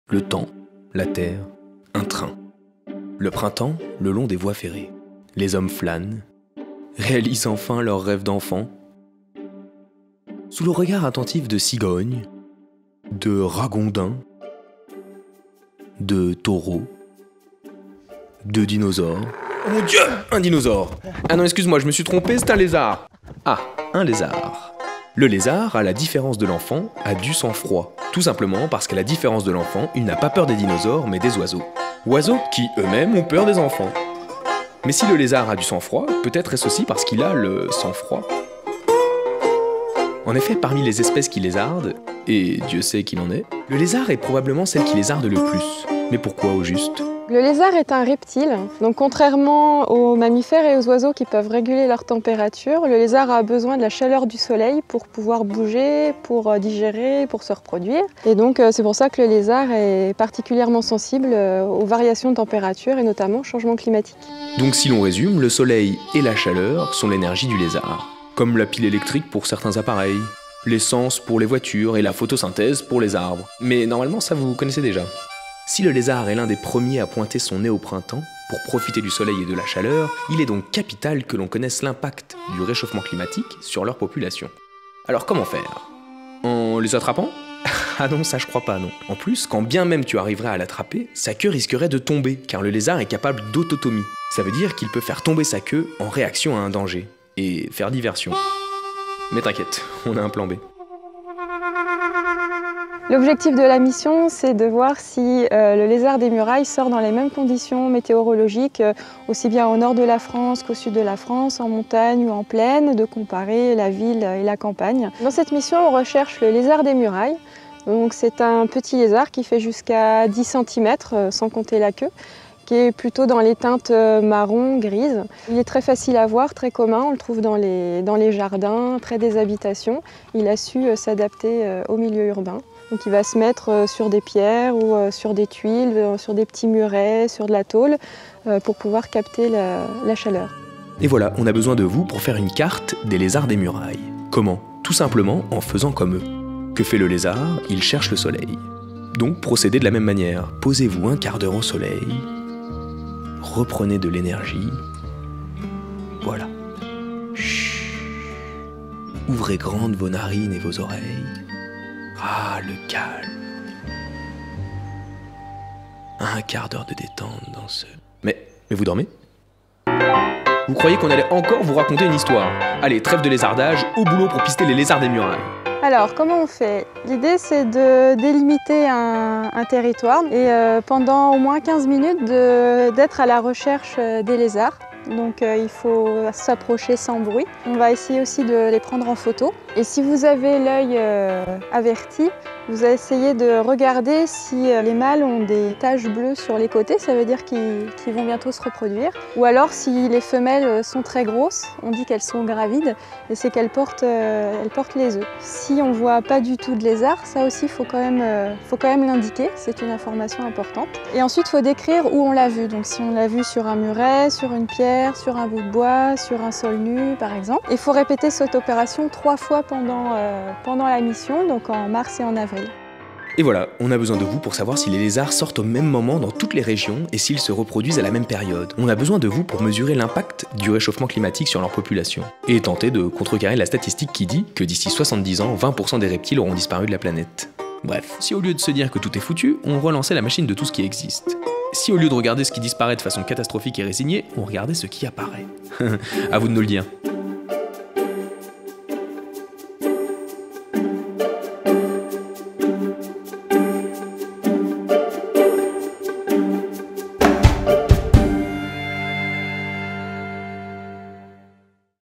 le temps, la terre, un train. Le printemps, le long des voies ferrées. Les hommes flânent, réalisent enfin leurs rêves d'enfant. Sous le regard attentif de cigognes, de ragondins, de taureaux, de dinosaures. Oh mon Dieu, un dinosaure! Ah non, excuse-moi, je me suis trompé, c'est un lézard. Ah, un lézard. Le lézard, à la différence de l'enfant, a du sang-froid. Tout simplement parce qu'à la différence de l'enfant, il n'a pas peur des dinosaures, mais des oiseaux. Oiseaux qui, eux-mêmes, ont peur des enfants. Mais si le lézard a du sang-froid, peut-être est-ce aussi parce qu'il a le sang-froid. En effet, parmi les espèces qui lézardent, et Dieu sait qu'il en est, le lézard est probablement celle qui lézarde le plus. Mais pourquoi au juste ? Le lézard est un reptile, donc contrairement aux mammifères et aux oiseaux qui peuvent réguler leur température, le lézard a besoin de la chaleur du soleil pour pouvoir bouger, pour digérer, pour se reproduire. Et donc c'est pour ça que le lézard est particulièrement sensible aux variations de température et notamment au changement climatique. Donc si l'on résume, le soleil et la chaleur sont l'énergie du lézard. Comme la pile électrique pour certains appareils, l'essence pour les voitures et la photosynthèse pour les arbres. Mais normalement ça vous connaissez déjà. Si le lézard est l'un des premiers à pointer son nez au printemps, pour profiter du soleil et de la chaleur, il est donc capital que l'on connaisse l'impact du réchauffement climatique sur leur population. Alors comment faire? En les attrapant? Ah non, ça je crois pas, non. En plus, quand bien même tu arriverais à l'attraper, sa queue risquerait de tomber, car le lézard est capable d'autotomie. Ça veut dire qu'il peut faire tomber sa queue en réaction à un danger, et faire diversion. Mais t'inquiète, on a un plan B. L'objectif de la mission, c'est de voir si le lézard des murailles sort dans les mêmes conditions météorologiques, aussi bien au nord de la France qu'au sud de la France, en montagne ou en plaine, de comparer la ville et la campagne. Dans cette mission, on recherche le lézard des murailles. Donc c'est un petit lézard qui fait jusqu'à 10 cm, sans compter la queue, qui est plutôt dans les teintes marron, grises. Il est très facile à voir, très commun, on le trouve dans les jardins, près des habitations. Il a su s'adapter au milieu urbain. Donc il va se mettre sur des pierres ou sur des tuiles, sur des petits murets, sur de la tôle, pour pouvoir capter la chaleur. Et voilà, on a besoin de vous pour faire une carte des lézards des murailles. Comment? Tout simplement en faisant comme eux. Que fait le lézard? Il cherche le soleil. Donc procédez de la même manière. Posez-vous un quart d'heure au soleil. Reprenez de l'énergie. Voilà. Chut. Ouvrez grandes vos narines et vos oreilles. Ah, le calme. Un quart d'heure de détente dans ce... Mais vous dormez? Vous croyez qu'on allait encore vous raconter une histoire? Allez, trêve de lézardage, au boulot pour pister les lézards des murailles. Alors, comment on fait? L'idée, c'est de délimiter un territoire et pendant au moins 15 minutes d'être à la recherche des lézards. Donc il faut s'approcher sans bruit. On va essayer aussi de les prendre en photo. Et si vous avez l'œil averti, vous allez essayer de regarder si les mâles ont des taches bleues sur les côtés, ça veut dire qu'ils vont bientôt se reproduire. Ou alors si les femelles sont très grosses, on dit qu'elles sont gravides, et c'est qu'elles portent les œufs. Si on ne voit pas du tout de lézard, ça aussi il faut quand même l'indiquer, c'est une information importante. Et ensuite il faut décrire où on l'a vu, donc si on l'a vu sur un muret, sur une pierre, sur un bout de bois, sur un sol nu par exemple. Il faut répéter cette opération 3 fois pendant la mission, donc en mars et en avril. Et voilà, on a besoin de vous pour savoir si les lézards sortent au même moment dans toutes les régions et s'ils se reproduisent à la même période. On a besoin de vous pour mesurer l'impact du réchauffement climatique sur leur population et tenter de contrecarrer la statistique qui dit que d'ici 70 ans, 20% des reptiles auront disparu de la planète. Bref, si au lieu de se dire que tout est foutu, on relançait la machine de tout ce qui existe. Si au lieu de regarder ce qui disparaît de façon catastrophique et résignée, on regardait ce qui apparaît. À vous de nous le dire.